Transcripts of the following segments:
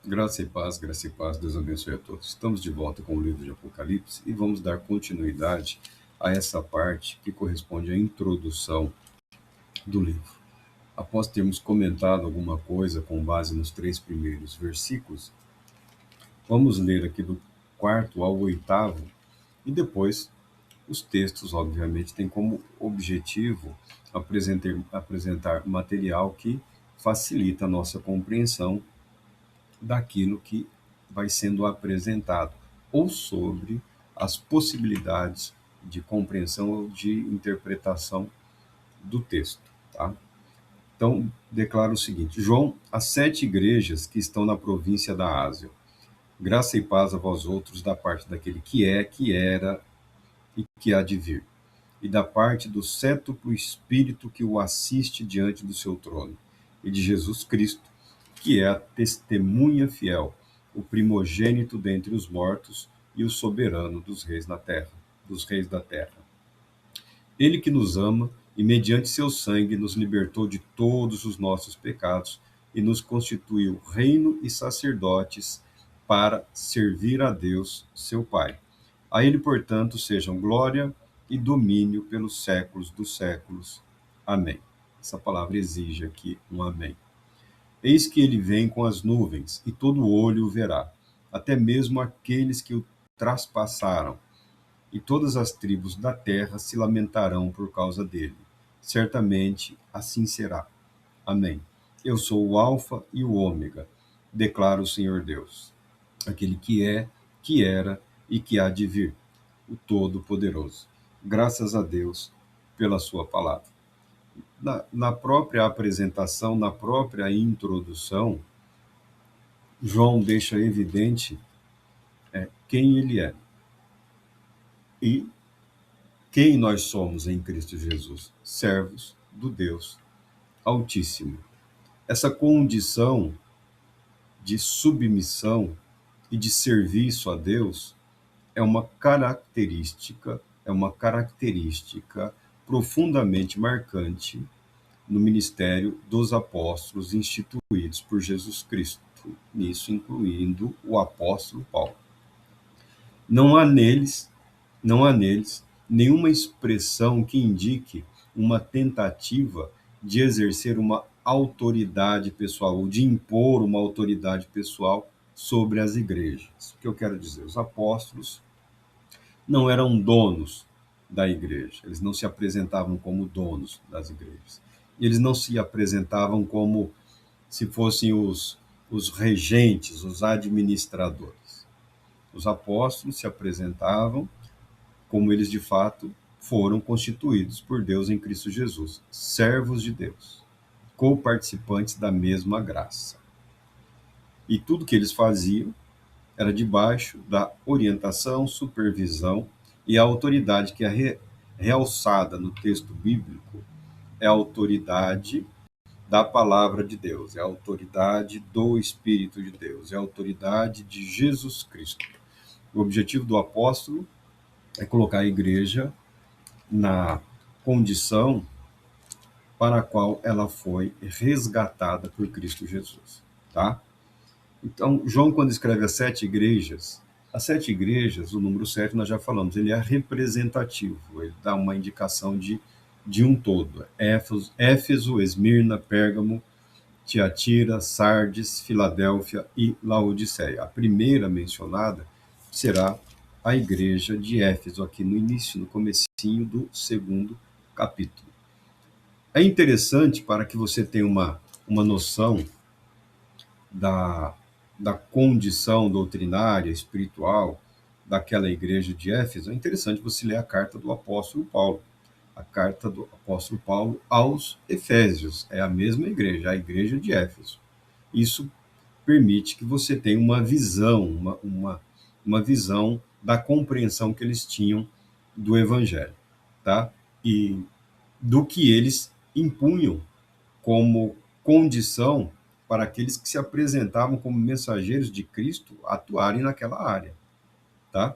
Graça e paz, Deus abençoe a todos. Estamos de volta com o livro de Apocalipse e vamos dar continuidade a essa parte que corresponde à introdução do livro. Após termos comentado alguma coisa com base nos 3 primeiros versículos, vamos ler aqui do quarto ao oitavo e depois os textos, obviamente, têm como objetivo apresentar material que facilita a nossa compreensão daquilo que vai sendo apresentado, ou sobre as possibilidades de compreensão ou de interpretação do texto. Tá? Então, declara o seguinte: João, as 7 igrejas que estão na província da Ásia, graça e paz a vós outros da parte daquele que é, que era e que há de vir, e da parte do cétuplo Espírito que o assiste diante do seu trono, e de Jesus Cristo, que é a testemunha fiel, o primogênito dentre os mortos e o soberano dos reis na terra, dos reis da terra. Ele que nos ama e mediante seu sangue nos libertou de todos os nossos pecados e nos constituiu reino e sacerdotes para servir a Deus, seu Pai. A ele, portanto, sejam glória e domínio pelos séculos dos séculos. Amém. Essa palavra exige aqui um amém. Eis que ele vem com as nuvens, e todo olho o verá, até mesmo aqueles que o traspassaram, e todas as tribos da terra se lamentarão por causa dele. Certamente assim será. Amém. Eu sou o Alfa e o Ômega, declara o Senhor Deus, aquele que é, que era e que há de vir, o Todo-Poderoso. Graças a Deus pela sua palavra. Na própria apresentação, na própria introdução, João deixa evidente quem ele é e quem nós somos em Cristo Jesus, servos do Deus Altíssimo. Essa condição de submissão e de serviço a Deus é uma característica profundamente marcante no ministério dos apóstolos instituídos por Jesus Cristo, nisso incluindo o apóstolo Paulo. Não há neles, não há neles nenhuma expressão que indique uma tentativa de exercer uma autoridade pessoal ou de impor uma autoridade pessoal sobre as igrejas. O que eu quero dizer? Os apóstolos não eram donos da igreja, eles não se apresentavam como donos das igrejas. Eles não se apresentavam como se fossem os regentes, os administradores. Os apóstolos se apresentavam como eles de fato foram constituídos por Deus em Cristo Jesus, servos de Deus, co-participantes da mesma graça. E tudo que eles faziam era debaixo da orientação, supervisão e a autoridade que é realçada no texto bíblico é a autoridade da palavra de Deus, é a autoridade do Espírito de Deus, é a autoridade de Jesus Cristo. O objetivo do apóstolo é colocar a igreja na condição para a qual ela foi resgatada por Cristo Jesus, tá? Então, João, quando escreve as 7 igrejas, o número 7 nós já falamos, ele é representativo, ele dá uma indicação de um todo. Éfeso, Esmirna, Pérgamo, Tiatira, Sardes, Filadélfia e Laodiceia. A primeira mencionada será a igreja de Éfeso, aqui no início, no comecinho do segundo capítulo. É interessante para que você tenha uma noção da, da condição doutrinária, espiritual daquela igreja de Éfeso, é interessante você ler a carta do apóstolo Paulo. A carta do apóstolo Paulo aos Efésios. É a mesma igreja, a igreja de Éfeso. Isso permite que você tenha uma visão, uma visão da compreensão que eles tinham do Evangelho, tá? E do que eles impunham como condição para aqueles que se apresentavam como mensageiros de Cristo atuarem naquela área, tá?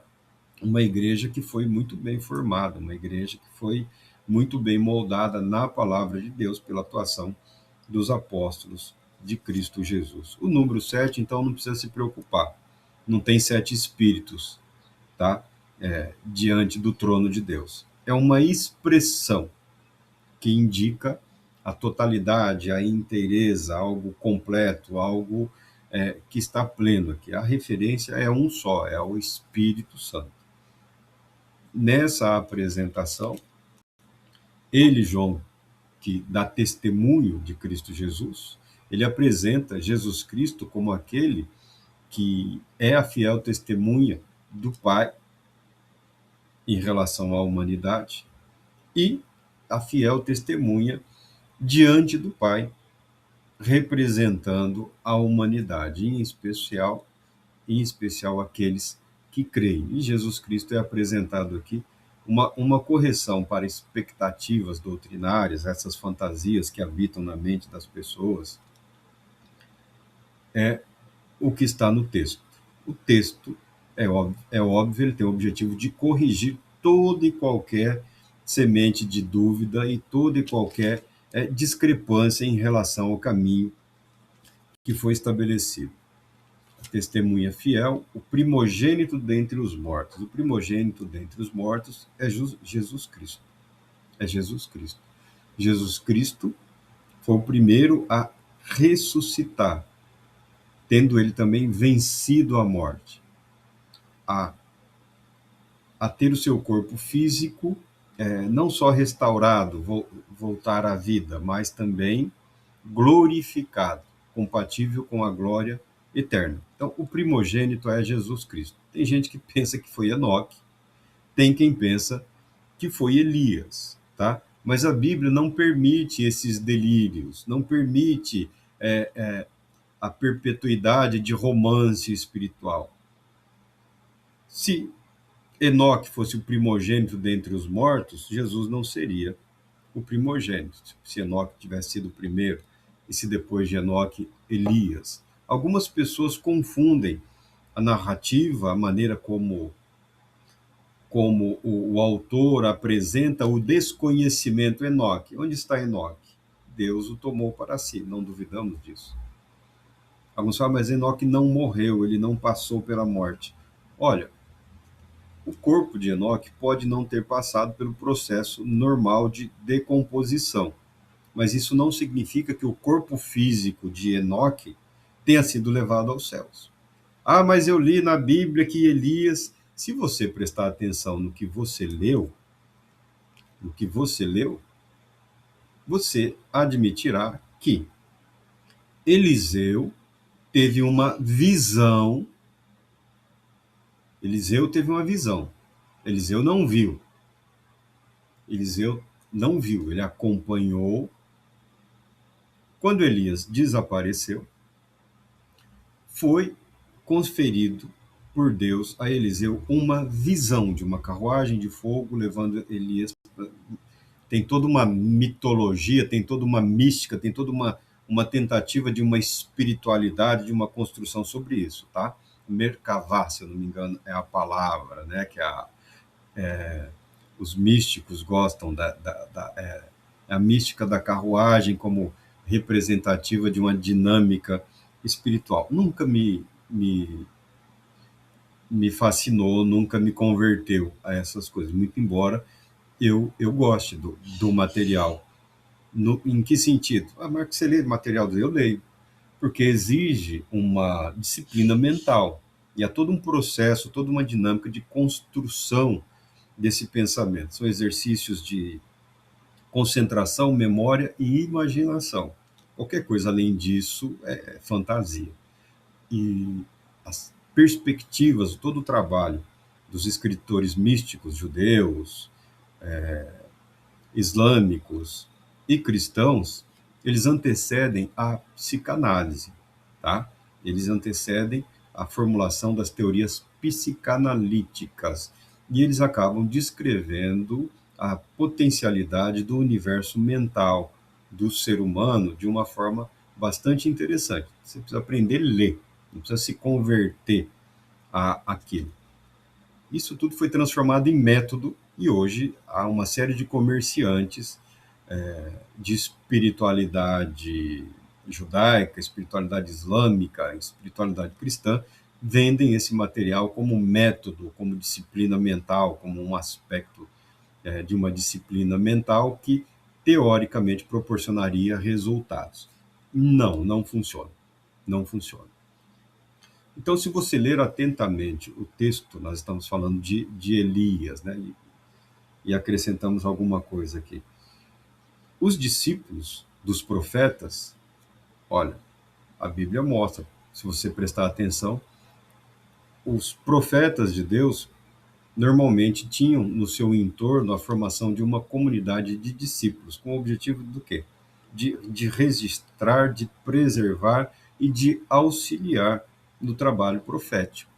Uma igreja que foi muito bem formada, uma igreja que foi muito bem moldada na palavra de Deus pela atuação dos apóstolos de Cristo Jesus. O número 7, então, não precisa se preocupar. Não tem 7 espíritos, tá? Diante do trono de Deus. É uma expressão que indica a totalidade, a inteireza, algo completo, algo que está pleno aqui. A referência é um só, é o Espírito Santo. Nessa apresentação, ele, João, que dá testemunho de Cristo Jesus, ele apresenta Jesus Cristo como aquele que é a fiel testemunha do Pai em relação à humanidade e a fiel testemunha diante do Pai, representando a humanidade, em especial aqueles que creem. E Jesus Cristo é apresentado aqui uma correção para expectativas doutrinárias, essas fantasias que habitam na mente das pessoas, é o que está no texto. O texto, é óbvio, ele tem o objetivo de corrigir toda e qualquer semente de dúvida e toda e qualquer discrepância em relação ao caminho que foi estabelecido. A testemunha fiel, o primogênito dentre os mortos. O primogênito dentre os mortos é Jesus Cristo. É Jesus Cristo. Jesus Cristo foi o primeiro a ressuscitar, tendo ele também vencido a morte, a, a ter o seu corpo físico não só restaurado, voltar à vida, mas também glorificado, compatível com a glória eterna. Então, o primogênito é Jesus Cristo. Tem gente que pensa que foi Enoque, tem quem pensa que foi Elias, tá? Mas a Bíblia não permite esses delírios, não permite a perpetuidade de romance espiritual. Se Enoque fosse o primogênito dentre os mortos, Jesus não seria o primogênito. Se Enoque tivesse sido o primeiro, e se depois de Enoque, Elias. Algumas pessoas confundem a narrativa, a maneira como o autor apresenta o desconhecimento. Enoque. Onde está Enoque? Deus o tomou para si, não duvidamos disso. Alguns falam, mas Enoque não morreu, ele não passou pela morte. Olha, o corpo de Enoque pode não ter passado pelo processo normal de decomposição, mas isso não significa que o corpo físico de Enoque tenha sido levado aos céus. Ah, mas eu li na Bíblia que Elias... Se você prestar atenção no que você leu, você admitirá que Eliseu teve uma visão. Eliseu teve uma visão. Eliseu não viu. Eliseu não viu, ele acompanhou. Quando Elias desapareceu, foi conferido por Deus a Eliseu uma visão de uma carruagem de fogo levando Elias. Tem toda uma mitologia, tem toda uma mística, tem toda uma tentativa de uma espiritualidade, de uma construção sobre isso, tá? Merkavá, se eu não me engano, é a palavra, né? Que os místicos gostam a mística da carruagem como representativa de uma dinâmica espiritual. Nunca me fascinou, nunca me converteu a essas coisas, muito embora eu goste do material. Em que sentido? Marcos, você lê material dele? Eu leio, porque exige uma disciplina mental, e há todo um processo, toda uma dinâmica de construção desse pensamento. São exercícios de concentração, memória e imaginação. Qualquer coisa além disso é fantasia. E as perspectivas, todo o trabalho dos escritores místicos judeus, islâmicos e cristãos, eles antecedem a psicanálise, tá? Eles antecedem a formulação das teorias psicanalíticas e eles acabam descrevendo a potencialidade do universo mental do ser humano de uma forma bastante interessante. Você precisa aprender a ler, não precisa se converter àquilo. Isso tudo foi transformado em método e hoje há uma série de comerciantes de espiritualidade judaica, espiritualidade islâmica, espiritualidade cristã, vendem esse material como método, como disciplina mental, como um aspecto de uma disciplina mental que, teoricamente, proporcionaria resultados. Não, não funciona. Não funciona. Então, se você ler atentamente o texto, nós estamos falando de Elias, né? E acrescentamos alguma coisa aqui. Os discípulos dos profetas, olha, a Bíblia mostra, se você prestar atenção, os profetas de Deus normalmente tinham no seu entorno a formação de uma comunidade de discípulos, com o objetivo do quê? De registrar, de preservar e de auxiliar no trabalho profético.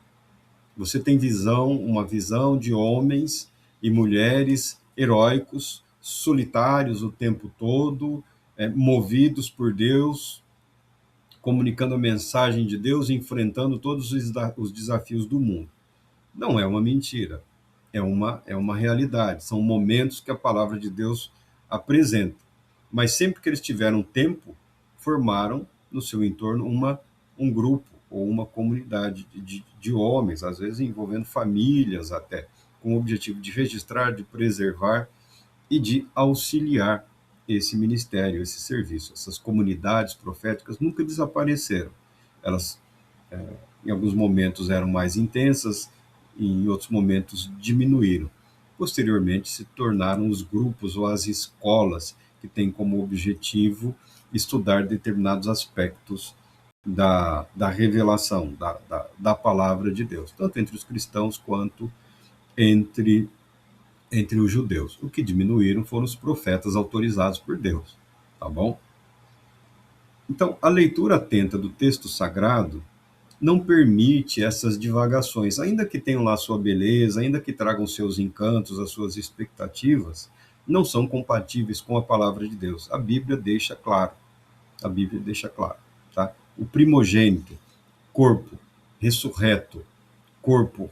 Você tem uma visão de homens e mulheres heróicos, solitários o tempo todo, movidos por Deus, comunicando a mensagem de Deus, enfrentando todos os desafios do mundo. Não é uma mentira, é uma realidade. São momentos que a palavra de Deus apresenta. Mas sempre que eles tiveram tempo, formaram no seu entorno um grupo ou uma comunidade de homens, às vezes envolvendo famílias até, com o objetivo de registrar, de preservar e de auxiliar esse ministério, esse serviço. Essas comunidades proféticas nunca desapareceram. Elas, em alguns momentos, eram mais intensas, e em outros momentos diminuíram. Posteriormente, se tornaram os grupos ou as escolas que têm como objetivo estudar determinados aspectos da revelação, da palavra de Deus, tanto entre os cristãos quanto entre, entre os judeus. O que diminuíram foram os profetas autorizados por Deus, tá bom? Então, a leitura atenta do texto sagrado não permite essas divagações, ainda que tenham lá sua beleza, ainda que tragam seus encantos, as suas expectativas, não são compatíveis com a palavra de Deus. A Bíblia deixa claro, a Bíblia deixa claro, tá? O primogênito, corpo ressurreto, corpo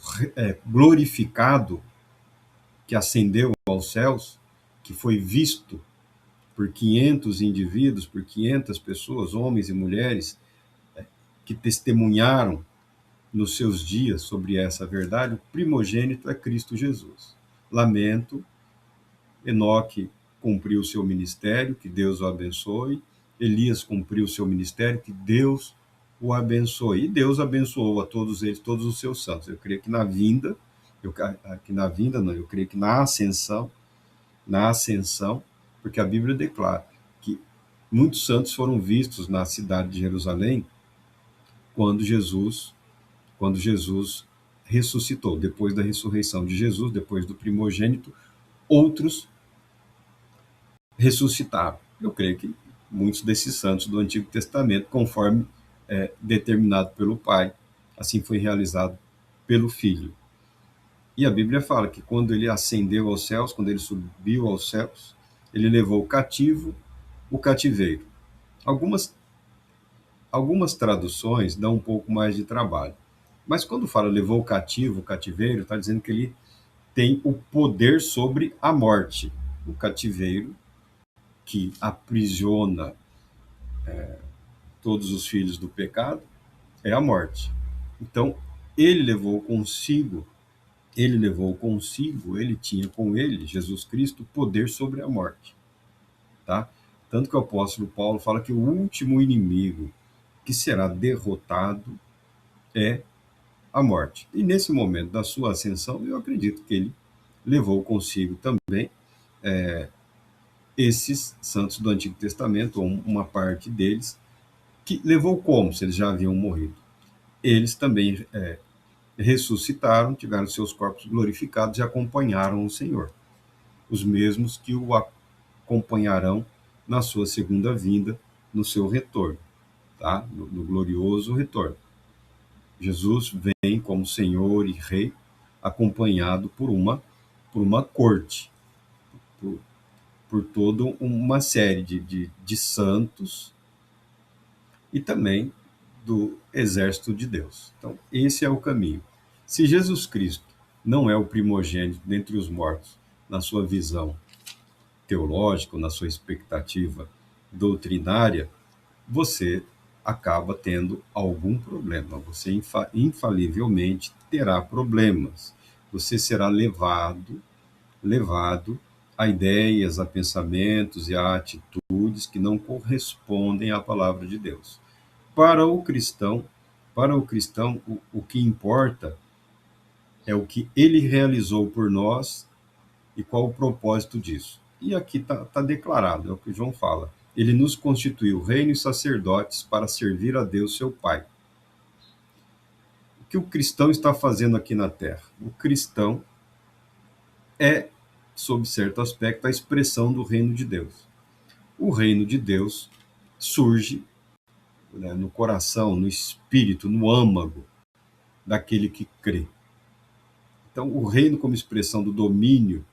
glorificado, que ascendeu aos céus, que foi visto por 500 indivíduos, por 500 pessoas, homens e mulheres, que testemunharam nos seus dias sobre essa verdade, o primogênito é Cristo Jesus. Lamento, Enoque cumpriu o seu ministério, que Deus o abençoe. Elias cumpriu o seu ministério, que Deus o abençoe. E Deus abençoou a todos eles, todos os seus santos. Eu creio que na vinda, eu creio que na ascensão, porque a Bíblia declara que muitos santos foram vistos na cidade de Jerusalém quando Jesus ressuscitou. Depois da ressurreição de Jesus, depois do primogênito, outros ressuscitaram. Eu creio que muitos desses santos do Antigo Testamento, conforme determinado pelo Pai, assim foi realizado pelo Filho. E a Bíblia fala que quando ele ascendeu aos céus, quando ele subiu aos céus, ele levou o cativo, o cativeiro. Algumas traduções dão um pouco mais de trabalho. Mas quando fala levou o cativo, o cativeiro, está dizendo que ele tem o poder sobre a morte. O cativeiro, que aprisiona todos os filhos do pecado, é a morte. Então, ele tinha com ele, Jesus Cristo, poder sobre a morte. Tá? Tanto que o apóstolo Paulo fala que o último inimigo que será derrotado é a morte. E nesse momento da sua ascensão, eu acredito que ele levou consigo também esses santos do Antigo Testamento, ou uma parte deles, que levou como, se eles já haviam morrido. Eles também ressuscitaram, tiveram seus corpos glorificados e acompanharam o Senhor. Os mesmos que o acompanharão na sua segunda vinda, no seu retorno, tá? No glorioso retorno. Jesus vem como Senhor e Rei, acompanhado por uma corte, por toda uma série de santos e também do exército de Deus. Então, esse é o caminho. Se Jesus Cristo não é o primogênito dentre os mortos, na sua visão teológica, na sua expectativa doutrinária, você acaba tendo algum problema. Você infalivelmente terá problemas. Você será levado a ideias, a pensamentos e a atitudes que não correspondem à palavra de Deus. Para o cristão, o que importa é o que ele realizou por nós e qual o propósito disso. E aqui está declarado, é o que João fala. Ele nos constituiu reino e sacerdotes para servir a Deus, seu Pai. O que o cristão está fazendo aqui na Terra? O cristão é, sob certo aspecto, a expressão do reino de Deus. O reino de Deus surge, né, no coração, no espírito, no âmago daquele que crê. Então, o reino, como expressão do domínio,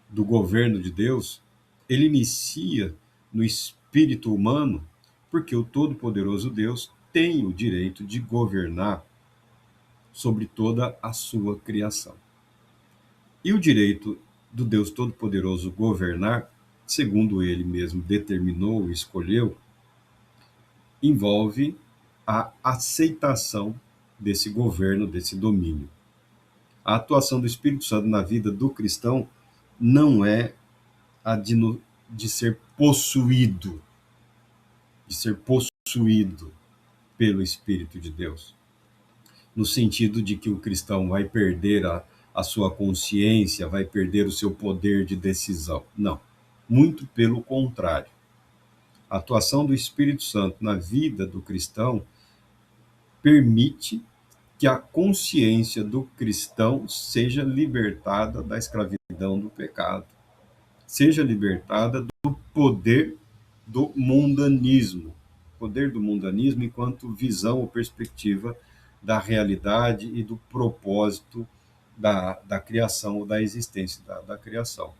do governo de Deus, ele inicia no espírito humano, porque o Todo-Poderoso Deus tem o direito de governar sobre toda a sua criação. E o direito do Deus Todo-Poderoso governar, segundo ele mesmo determinou e escolheu, envolve a aceitação desse governo, desse domínio. A atuação do Espírito Santo na vida do cristão não é a de ser possuído, pelo Espírito de Deus, no sentido de que o cristão vai perder a sua consciência, vai perder o seu poder de decisão. Não, muito pelo contrário. A atuação do Espírito Santo na vida do cristão permite que a consciência do cristão seja libertada da escravidão do pecado, seja libertada do poder do mundanismo. Poder do mundanismo enquanto visão ou perspectiva da realidade e do propósito da criação ou da existência da criação.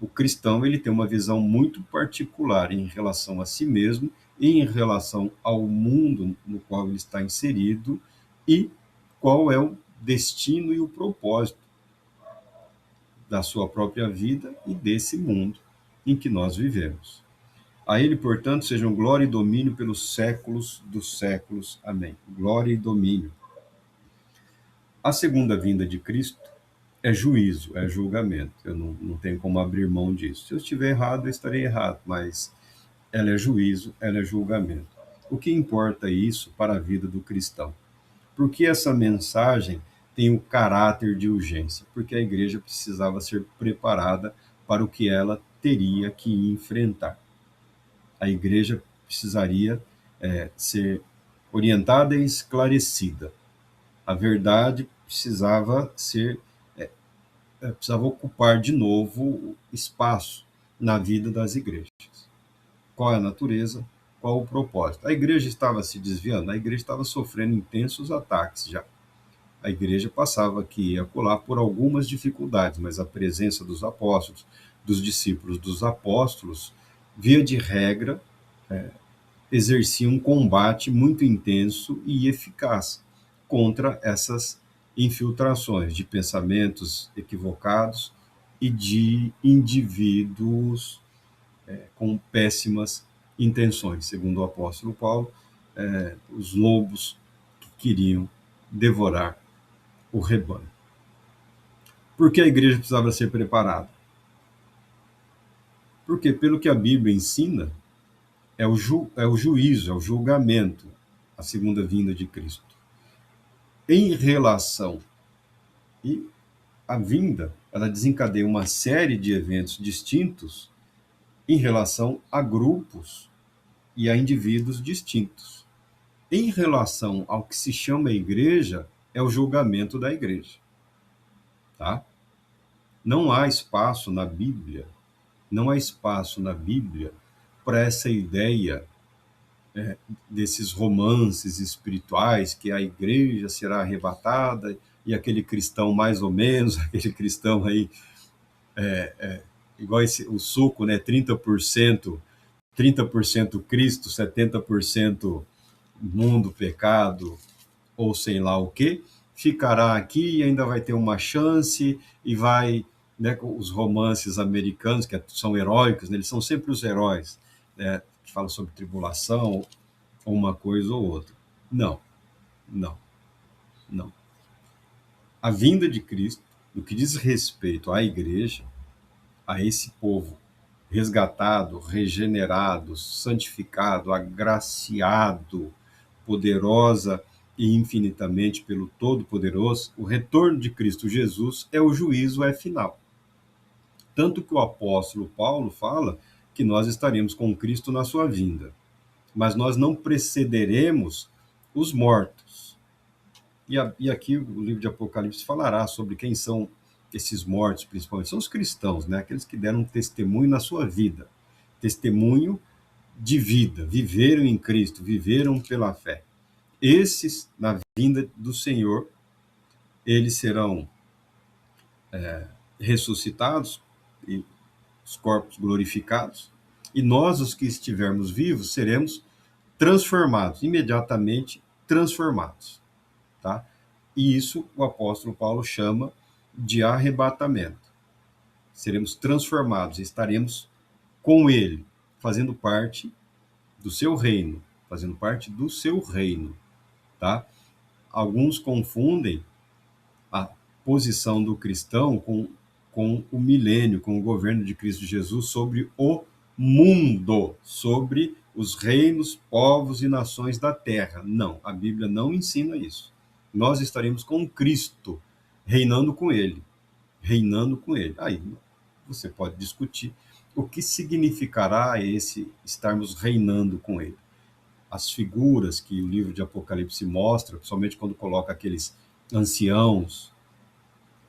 O cristão ele tem uma visão muito particular em relação a si mesmo e em relação ao mundo no qual ele está inserido e qual é o destino e o propósito da sua própria vida e desse mundo em que nós vivemos. A ele, portanto, sejam glória e domínio pelos séculos dos séculos. Amém. Glória e domínio. A segunda vinda de Cristo é juízo, é julgamento. Eu não tenho como abrir mão disso. Se eu estiver errado, eu estarei errado, mas ela é juízo, ela é julgamento. O que importa é isso para a vida do cristão? Porque essa mensagem tem o caráter de urgência? Porque a igreja precisava ser preparada para o que ela teria que enfrentar. A igreja precisaria ser orientada e esclarecida. A verdade precisava ocupar de novo espaço na vida das igrejas. Qual é a natureza? Qual o propósito? A igreja estava se desviando? A igreja estava sofrendo intensos ataques já. A igreja passava aqui e acolá por algumas dificuldades, mas a presença dos apóstolos, dos discípulos dos apóstolos, via de regra, exercia um combate muito intenso e eficaz contra essas infiltrações de pensamentos equivocados e de indivíduos com péssimas intenções. Segundo o apóstolo Paulo, os lobos que queriam devorar o rebanho. Por que a igreja precisava ser preparada? Porque, pelo que a Bíblia ensina, é o juízo, é o julgamento, a segunda vinda de Cristo. Em relação e a vinda, ela desencadeia uma série de eventos distintos em relação a grupos e a indivíduos distintos. Em relação ao que se chama igreja, é o julgamento da igreja. Tá? Não há espaço na Bíblia para essa ideia desses romances espirituais, que a igreja será arrebatada e aquele cristão mais ou menos, aquele cristão aí, igual o suco, né? 30% Cristo, 70% mundo, pecado, ou sei lá o quê, ficará aqui e ainda vai ter uma chance e vai, né, os romances americanos, que são heróicos, né, eles são sempre os heróis, né, que fala sobre tribulação, ou uma coisa ou outra. Não, não, não. A vinda de Cristo, no que diz respeito à igreja, a esse povo resgatado, regenerado, santificado, agraciado, poderosa e infinitamente pelo Todo-Poderoso, o retorno de Cristo Jesus é o juízo, é final. Tanto que o apóstolo Paulo fala que nós estaremos com Cristo na sua vinda, mas nós não precederemos os mortos. E aqui o livro de Apocalipse falará sobre quem são esses mortos, principalmente. São os cristãos, né? Aqueles que deram um testemunho na sua vida. Testemunho de vida, viveram em Cristo, viveram pela fé. Esses, na vinda do Senhor, eles serão ressuscitados, e os corpos glorificados, e nós, os que estivermos vivos, seremos transformados, imediatamente transformados. Tá? E isso o apóstolo Paulo chama de arrebatamento. Seremos transformados, estaremos com ele, fazendo parte do seu reino, fazendo parte do seu reino, tá? Alguns confundem a posição do cristão com o milênio, com o governo de Cristo Jesus sobre o mundo, sobre os reinos, povos e nações da terra. Não, a Bíblia não ensina isso. Nós estaremos com Cristo, reinando com ele, reinando com ele. Aí você pode discutir o que significará esse estarmos reinando com ele. As figuras que o livro de Apocalipse mostra, somente quando coloca aqueles anciãos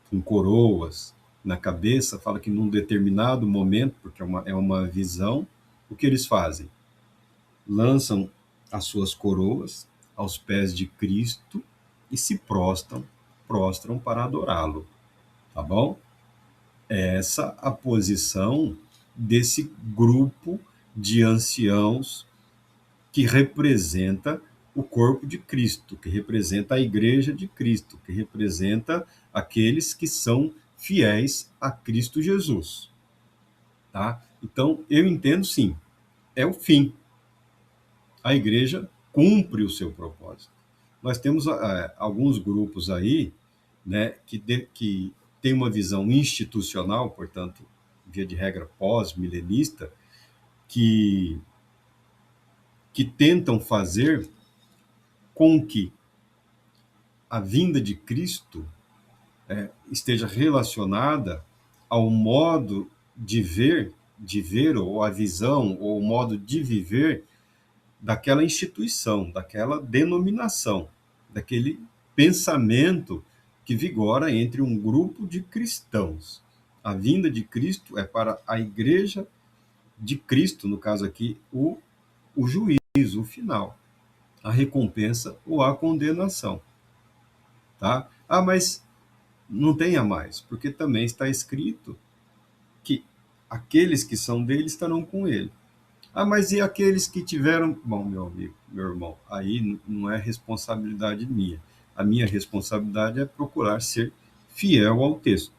com coroas na cabeça, fala que num determinado momento, porque é uma visão, o que eles fazem? Lançam as suas coroas aos pés de Cristo e se prostram para adorá-lo, tá bom? Essa a posição desse grupo de anciãos que representa o corpo de Cristo, que representa a igreja de Cristo, que representa aqueles que são fiéis a Cristo Jesus, tá? Então, eu entendo sim, é o fim. A igreja cumpre o seu propósito. Nós temos alguns grupos aí, né, que tem uma visão institucional, portanto, via de regra pós-milenista, que tentam fazer com que a vinda de Cristo esteja relacionada ao modo de ver, ou a visão, ou o modo de viver daquela instituição, daquela denominação, daquele pensamento que vigora entre um grupo de cristãos. A vinda de Cristo é para a igreja de Cristo, no caso aqui, o juízo, o final, a recompensa ou a condenação. Tá? Ah, mas não tenha mais, porque também está escrito que aqueles que são dele estarão com ele. Ah, mas e aqueles que tiveram... Bom, meu amigo, meu irmão, aí não é responsabilidade minha. A minha responsabilidade é procurar ser fiel ao texto.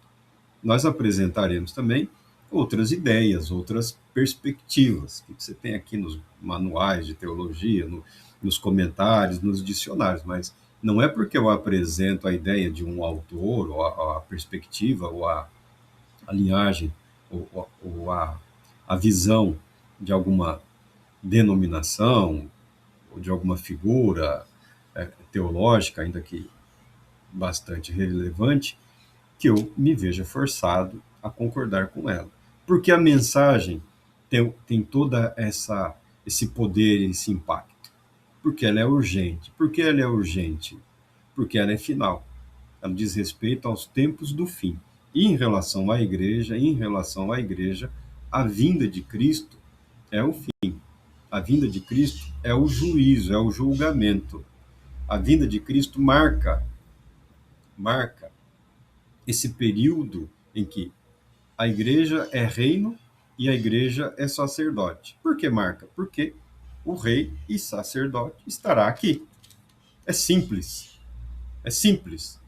Nós apresentaremos também outras ideias, outras perspectivas, que você tem aqui nos manuais de teologia, nos comentários, nos dicionários, mas não é porque eu apresento a ideia de um autor, ou a perspectiva, ou a linhagem, ou a visão de alguma denominação, ou de alguma figura teológica, ainda que bastante relevante, que eu me veja forçado a concordar com ela. Porque a mensagem tem toda esse poder, esse impacto. Porque ela é urgente. Por que ela é urgente? Porque ela é final. Ela diz respeito aos tempos do fim. E em relação à igreja, a vinda de Cristo é o fim. A vinda de Cristo é o juízo, é o julgamento. A vinda de Cristo marca esse período em que a igreja é reino e a igreja é sacerdote. Por que marca? Porque o rei e sacerdote estará aqui. É simples. É simples.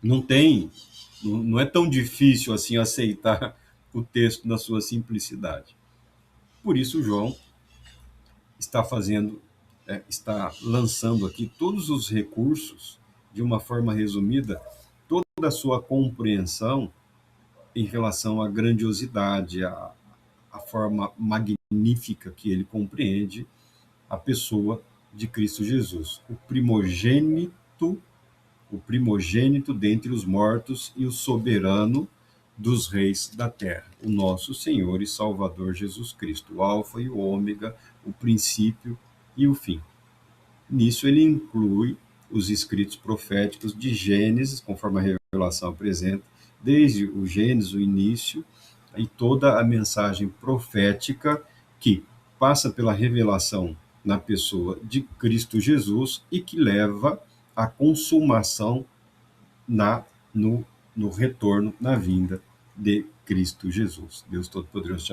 Não é tão difícil assim aceitar o texto na sua simplicidade. Por isso João está fazendo, está lançando aqui todos os recursos, de uma forma resumida, toda a sua compreensão em relação à grandiosidade, à forma magnífica que ele compreende a pessoa de Cristo Jesus, o primogênito dentre os mortos e o soberano dos reis da terra, o nosso Senhor e Salvador Jesus Cristo, o Alfa e o Ômega, o princípio e o fim. Nisso ele inclui os escritos proféticos de Gênesis, conforme a revelação apresenta, desde o Gênesis, o início, e toda a mensagem profética que passa pela revelação na pessoa de Cristo Jesus e que leva à consumação na, no, no retorno, na vinda de Cristo Jesus. Deus Todo-Poderoso te